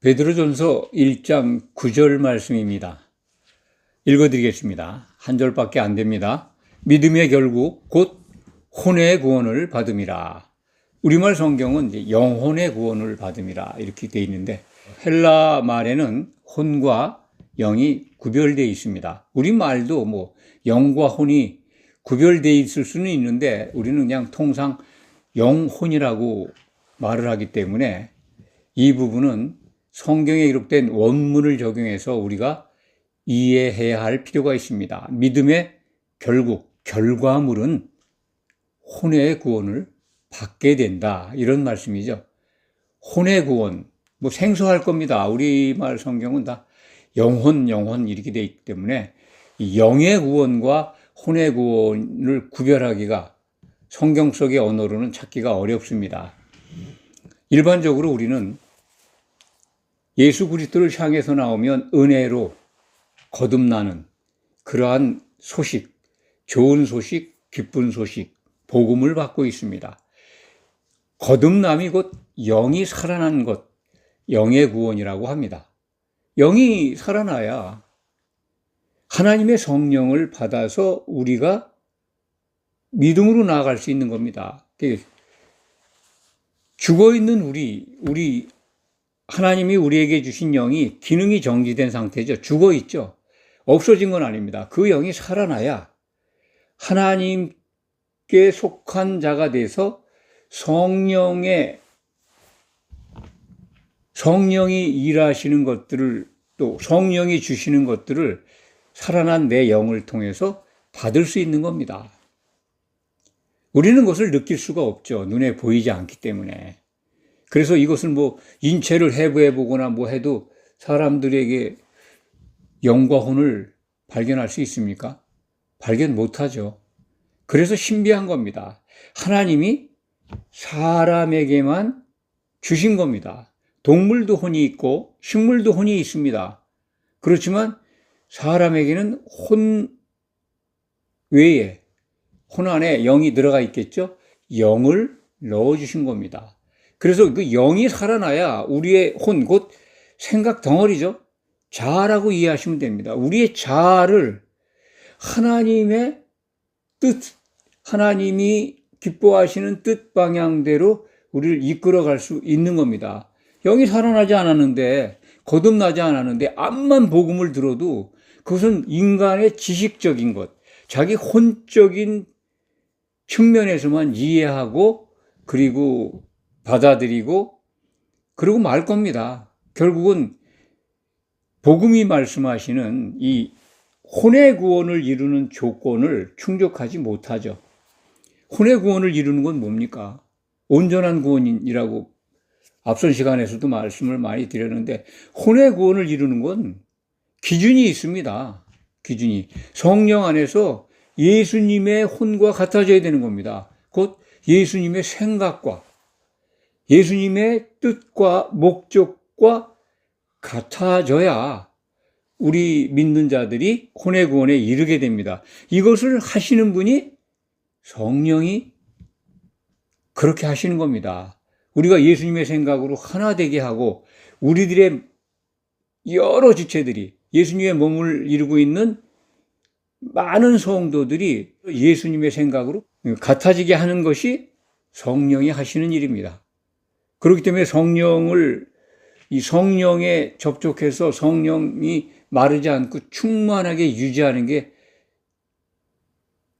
베드로전서 1장 9절 말씀입니다. 읽어드리겠습니다. 한 절밖에 안 됩니다. 믿음의 결국 곧 혼의 구원을 받음이라. 우리말 성경은 이제 영혼의 구원을 받음이라 이렇게 되어 있는데, 헬라 말에는 혼과 영이 구별되어 있습니다. 우리말도 뭐 영과 혼이 구별되어 있을 수는 있는데, 우리는 그냥 통상 영혼이라고 말을 하기 때문에 이 부분은 성경에 기록된 원문을 적용해서 우리가 이해해야 할 필요가 있습니다. 믿음의 결국, 결과물은 혼의 구원을 받게 된다, 이런 말씀이죠. 혼의 구원, 뭐 생소할 겁니다. 우리말 성경은 다 영혼 이렇게 되어 있기 때문에 이 영의 구원과 혼의 구원을 구별하기가 성경 속의 언어로는 찾기가 어렵습니다. 일반적으로 우리는 예수 그리스도를 향해서 나오면 은혜로 거듭나는 그러한 소식, 좋은 소식, 기쁜 소식, 복음을 받고 있습니다. 거듭남이 곧 영이 살아난 것, 영의 구원이라고 합니다. 영이 살아나야 하나님의 성령을 받아서 우리가 믿음으로 나아갈 수 있는 겁니다. 죽어있는 우리 하나님이 우리에게 주신 영이 기능이 정지된 상태죠. 죽어있죠. 없어진 건 아닙니다. 그 영이 살아나야 하나님께 속한 자가 돼서 성령이 일하시는 것들을, 또 성령이 주시는 것들을 살아난 내 영을 통해서 받을 수 있는 겁니다. 우리는 그것을 느낄 수가 없죠. 눈에 보이지 않기 때문에. 그래서 이것을 뭐 인체를 해부해 보거나 뭐 해도 사람들에게 영과 혼을 발견할 수 있습니까? 발견 못하죠. 그래서 신비한 겁니다. 하나님이 사람에게만 주신 겁니다. 동물도 혼이 있고 식물도 혼이 있습니다. 그렇지만 사람에게는 혼 외에, 혼 안에 영이 들어가 있겠죠? 영을 넣어주신 겁니다. 그래서 그 영이 살아나야 우리의 혼, 곧 생각 덩어리죠. 자아라고 이해하시면 됩니다. 우리의 자아를 하나님의 뜻, 하나님이 기뻐하시는 뜻 방향대로 우리를 이끌어갈 수 있는 겁니다. 영이 살아나지 않았는데, 거듭나지 않았는데 암만 복음을 들어도 그것은 인간의 지식적인 것, 자기 혼적인 측면에서만 이해하고 그리고 받아들이고 그러고 말 겁니다. 결국은 복음이 말씀하시는 이 혼의 구원을 이루는 조건을 충족하지 못하죠. 혼의 구원을 이루는 건 뭡니까? 온전한 구원이라고 앞선 시간에서도 말씀을 많이 드렸는데, 혼의 구원을 이루는 건 기준이 있습니다. 기준이. 성령 안에서 예수님의 혼과 같아져야 되는 겁니다. 곧 예수님의 생각과 예수님의 뜻과 목적과 같아져야 우리 믿는 자들이 혼의 구원에 이르게 됩니다. 이것을 하시는 분이 성령이 그렇게 하시는 겁니다. 우리가 예수님의 생각으로 하나 되게 하고, 우리들의 여러 지체들이, 예수님의 몸을 이루고 있는 많은 성도들이 예수님의 생각으로 같아지게 하는 것이 성령이 하시는 일입니다. 그렇기 때문에 이 성령에 접촉해서 성령이 마르지 않고 충만하게 유지하는 게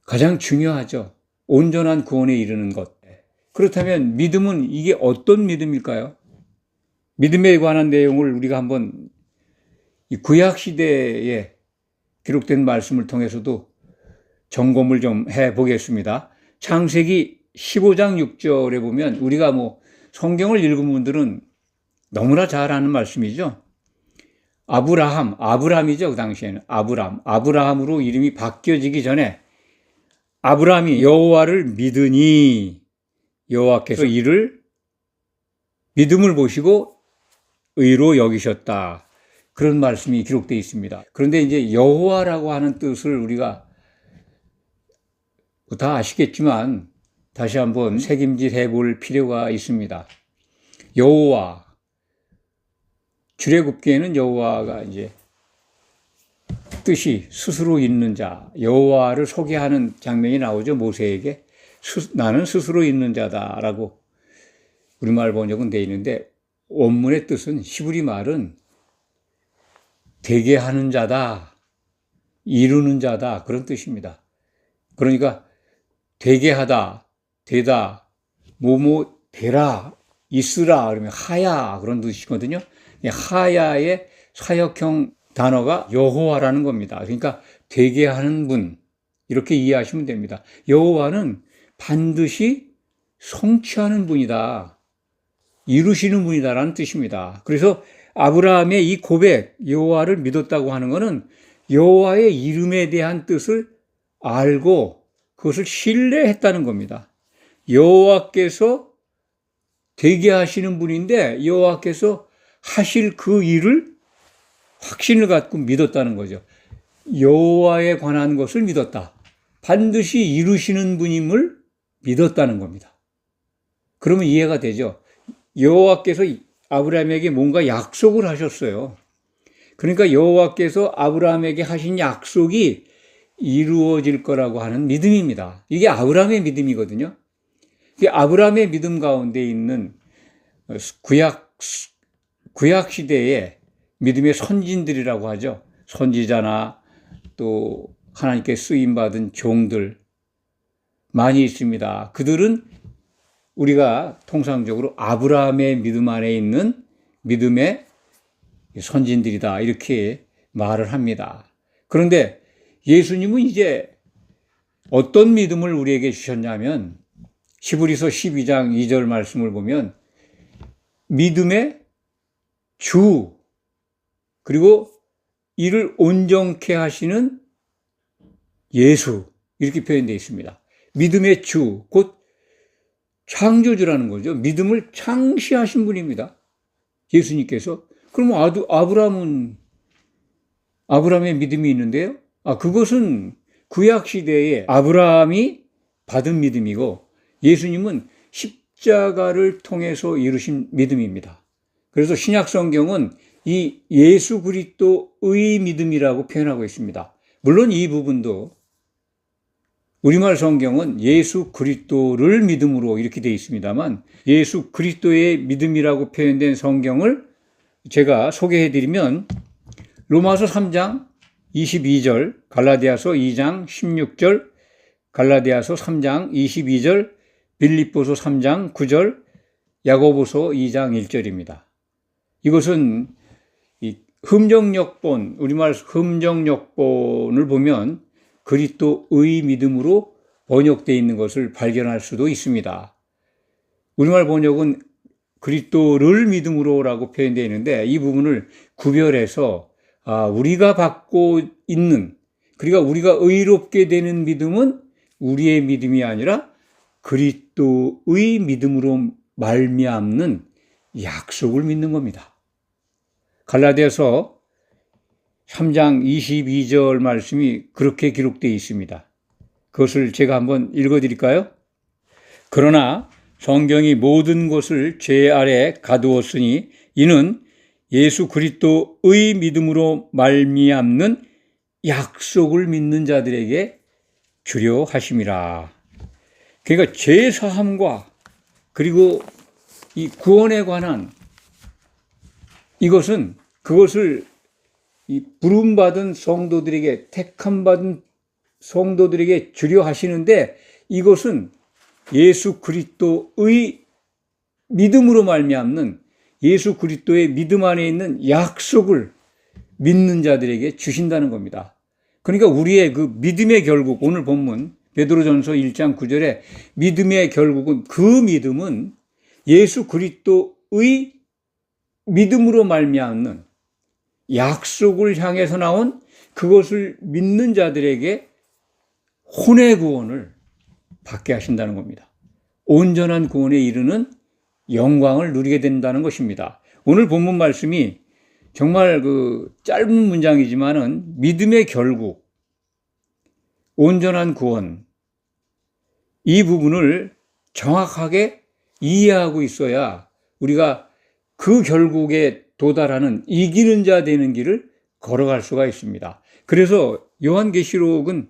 가장 중요하죠. 온전한 구원에 이르는 것. 그렇다면 믿음은 이게 어떤 믿음일까요? 믿음에 관한 내용을 우리가 한번 이 구약 시대에 기록된 말씀을 통해서도 점검을 좀 해보겠습니다. 창세기 15장 6절에 보면, 우리가 뭐 성경을 읽은 분들은 너무나 잘 아는 말씀이죠. 아브라함이죠. 그 당시에는 아브라함으로 이름이 바뀌어지기 전에 아브라함이 여호와를 믿으니 여호와께서 이를 믿음을 보시고 의로 여기셨다, 그런 말씀이 기록되어 있습니다. 그런데 이제 여호와라고 하는 뜻을 우리가 다 아시겠지만 다시 한번 새김질 해볼 필요가 있습니다. 여호와, 출애굽기에는 여호와가 이제 뜻이 스스로 있는 자, 여호와를 소개하는 장면이 나오죠. 모세에게 나는 스스로 있는 자다라고 우리말 번역은 되어 있는데 원문의 뜻은 히브리 말은 되게 하는 자다, 이루는 자다 그런 뜻입니다. 그러니까 되게 하다, 되다, 뭐뭐 되라, 있으라 그러면 하야 그런 뜻이거든요. 하야의 사역형 단어가 여호와라는 겁니다. 그러니까 되게 하는 분 이렇게 이해하시면 됩니다. 여호와는 반드시 성취하는 분이다. 이루시는 분이다라는 뜻입니다. 그래서 아브라함의 이 고백, 여호와를 믿었다고 하는 것은 여호와의 이름에 대한 뜻을 알고 그것을 신뢰했다는 겁니다. 여호와께서 되게 하시는 분인데 여호와께서 하실 그 일을 확신을 갖고 믿었다는 거죠. 여호와에 관한 것을 믿었다. 반드시 이루시는 분임을 믿었다는 겁니다. 그러면 이해가 되죠. 여호와께서 아브라함에게 뭔가 약속을 하셨어요. 그러니까 여호와께서 아브라함에게 하신 약속이 이루어질 거라고 하는 믿음입니다. 이게 아브라함의 믿음이거든요. 이게 아브라함의 믿음 가운데 있는 구약 시대의 믿음의 선진들이라고 하죠. 선지자나 또 하나님께 쓰임받은 종들 많이 있습니다. 그들은 우리가 통상적으로 아브라함의 믿음 안에 있는 믿음의 선진들이다 이렇게 말을 합니다. 그런데 예수님은 이제 어떤 믿음을 우리에게 주셨냐면 히브리서 12장 2절 말씀을 보면 믿음의 주 그리고 이를 온전케 하시는 예수 이렇게 표현되어 있습니다. 믿음의 주, 곧 창조주라는 거죠. 믿음을 창시하신 분입니다. 예수님께서. 그럼 아브라함의 믿음이 있는데요. 그것은 구약 시대에 아브라함이 받은 믿음이고 예수님은 십자가를 통해서 이루신 믿음입니다. 그래서 신약 성경은 이 예수 그리스도의 믿음이라고 표현하고 있습니다. 물론 이 부분도 우리말 성경은 예수 그리스도를 믿음으로 이렇게 되어 있습니다만 예수 그리스도의 믿음이라고 표현된 성경을 제가 소개해 드리면 로마서 3장 22절, 갈라디아서 2장 16절, 갈라디아서 3장 22절, 빌립보서 3장 9절, 야고보서 2장 1절입니다. 이것은 이 흠정역본, 우리말 흠정역본을 보면 그리스도의 믿음으로 번역되어 있는 것을 발견할 수도 있습니다. 우리말 번역은 그리스도를 믿음으로라고 표현되어 있는데 이 부분을 구별해서 우리가 받고 있는 그러니까 우리가 의롭게 되는 믿음은 우리의 믿음이 아니라 그리스도의 믿음으로 말미암는 약속을 믿는 겁니다. 갈라디아서 3장 22절 말씀이 그렇게 기록되어 있습니다. 그것을 제가 한번 읽어드릴까요? 그러나 성경이 모든 것을 죄 아래 가두었으니 이는 예수 그리스도의 믿음으로 말미암는 약속을 믿는 자들에게 주려 하심이라. 그러니까 죄 사함과 그리고 이 구원에 관한 그것을 이 부름받은 성도들에게 택함받은 성도들에게 주려 하시는데 이것은 예수 그리스도의 믿음으로 말미암는 예수 그리스도의 믿음 안에 있는 약속을 믿는 자들에게 주신다는 겁니다. 그러니까 우리의 그 믿음의 결국 오늘 본문 베드로전서 1장 9절에 믿음의 결국은 그 믿음은 예수 그리스도의 믿음으로 말미암는 약속을 향해서 나온 그것을 믿는 자들에게 혼의 구원을 받게 하신다는 겁니다. 온전한 구원에 이르는 영광을 누리게 된다는 것입니다. 오늘 본문 말씀이 정말 짧은 문장이지만은 믿음의 결국, 온전한 구원, 이 부분을 정확하게 이해하고 있어야 우리가 그 결국에 도달하는 이기는 자 되는 길을 걸어갈 수가 있습니다. 그래서 요한계시록은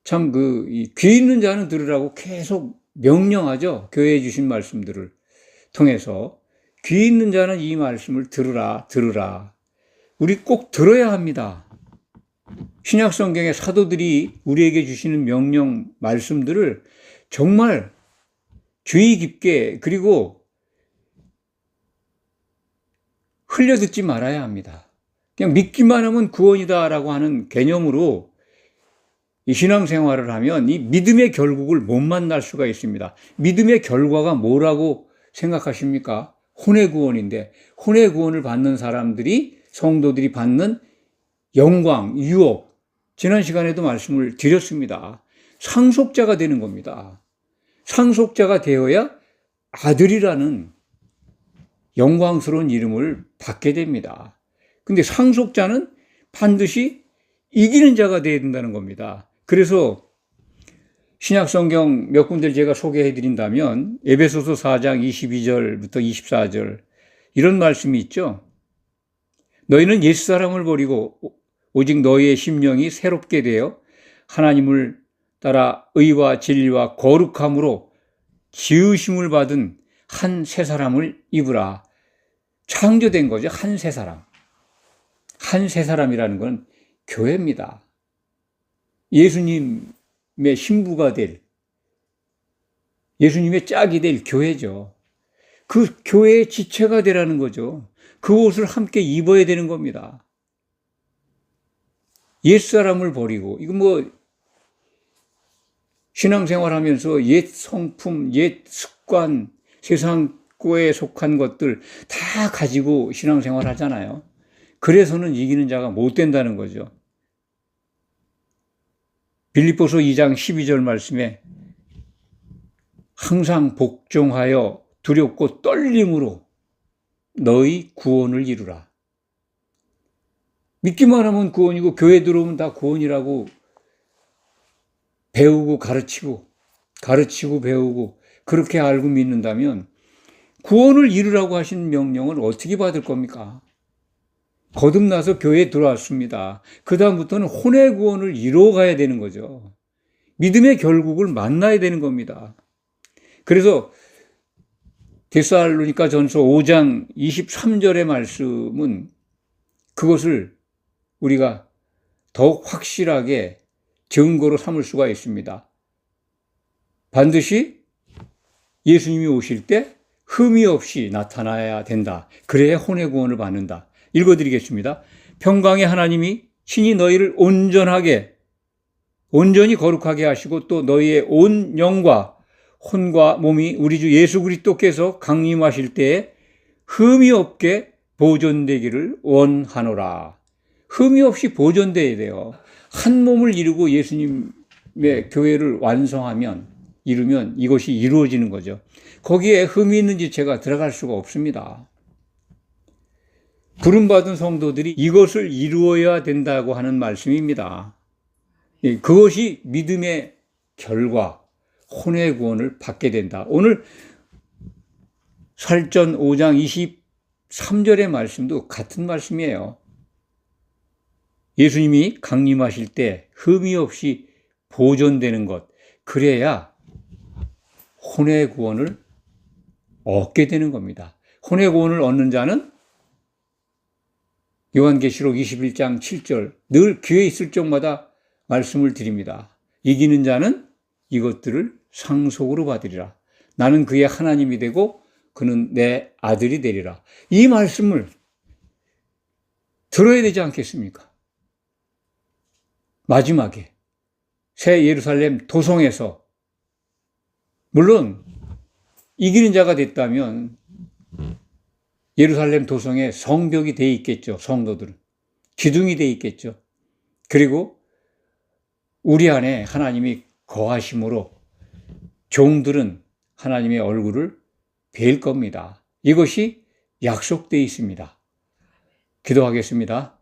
참 귀 있는 자는 들으라고 계속 명령하죠. 교회에 주신 말씀들을 통해서 귀 있는 자는 이 말씀을 들으라. 우리 꼭 들어야 합니다. 신약 성경의 사도들이 우리에게 주시는 명령 말씀들을 정말 주의 깊게 그리고 흘려 듣지 말아야 합니다. 그냥 믿기만 하면 구원이다라고 하는 개념으로 이 신앙생활을 하면 이 믿음의 결국을 못 만날 수가 있습니다. 믿음의 결과가 뭐라고 생각하십니까? 혼의 구원인데, 혼의 구원을 받는 사람들이, 성도들이 받는 영광, 유업, 지난 시간에도 말씀을 드렸습니다. 상속자가 되는 겁니다. 상속자가 되어야 아들이라는 영광스러운 이름을 받게 됩니다. 근데 상속자는 반드시 이기는 자가 되어야 된다는 겁니다. 그래서 신약 성경 몇 군데를 제가 소개해 드린다면 에베소서 4장 22절부터 24절 이런 말씀이 있죠. 너희는 옛사람을 버리고 오직 너희의 심령이 새롭게 되어 하나님을 따라 의와 진리와 거룩함으로 지으심을 받은 한 새 사람을 입으라. 창조된 거죠. 한 새 사람. 한 새 사람이라는 건 교회입니다. 예수님의 신부가 될, 예수님의 짝이 될 교회죠. 그 교회의 지체가 되라는 거죠. 그 옷을 함께 입어야 되는 겁니다. 옛사람을 버리고, 이거 신앙생활 하면서 옛 성품, 옛 습관, 세상 거에 속한 것들 다 가지고 신앙생활 하잖아요. 그래서는 이기는 자가 못 된다는 거죠. 빌립보서 2장 12절 말씀에 항상 복종하여 두렵고 떨림으로 너희 구원을 이루라. 믿기만 하면 구원이고 교회 들어오면 다 구원이라고 배우고 가르치고 배우고 그렇게 알고 믿는다면 구원을 이루라고 하신 명령을 어떻게 받을 겁니까? 거듭나서 교회에 들어왔습니다. 그 다음부터는 혼의 구원을 이루어가야 되는 거죠. 믿음의 결국을 만나야 되는 겁니다. 그래서 데살로니가 전서 5장 23절의 말씀은 그것을 우리가 더욱 확실하게 증거로 삼을 수가 있습니다. 반드시 예수님이 오실 때 흠이 없이 나타나야 된다. 그래야 혼의 구원을 받는다. 읽어드리겠습니다. 평강의 하나님이 친히 너희를 온전히 거룩하게 하시고 또 너희의 온 영과 혼과 몸이 우리 주 예수 그리스도께서 강림하실 때에 흠이 없게 보존되기를 원하노라. 흠이 없이 보존돼야 돼요. 한 몸을 이루고 예수님의 교회를 이루면 이것이 이루어지는 거죠. 거기에 흠이 있는 지체가 들어갈 수가 없습니다. 부름받은 성도들이 이것을 이루어야 된다고 하는 말씀입니다. 그것이 믿음의 결과, 혼의 구원을 받게 된다. 오늘 설전 5장 23절의 말씀도 같은 말씀이에요. 예수님이 강림하실 때 흠이 없이 보존되는 것, 그래야 혼의 구원을 얻게 되는 겁니다. 혼의 구원을 얻는 자는 요한계시록 21장 7절 늘 귀에 있을 적마다 말씀을 드립니다. 이기는 자는 이것들을 상속으로 받으리라. 나는 그의 하나님이 되고 그는 내 아들이 되리라. 이 말씀을 들어야 되지 않겠습니까? 마지막에 새 예루살렘 도성에서 물론 이기는 자가 됐다면 예루살렘 도성에 성벽이 돼 있겠죠. 성도들은 기둥이 돼 있겠죠. 그리고 우리 안에 하나님이 거하심으로 종들은 하나님의 얼굴을 뵐 겁니다. 이것이 약속되어 있습니다. 기도하겠습니다.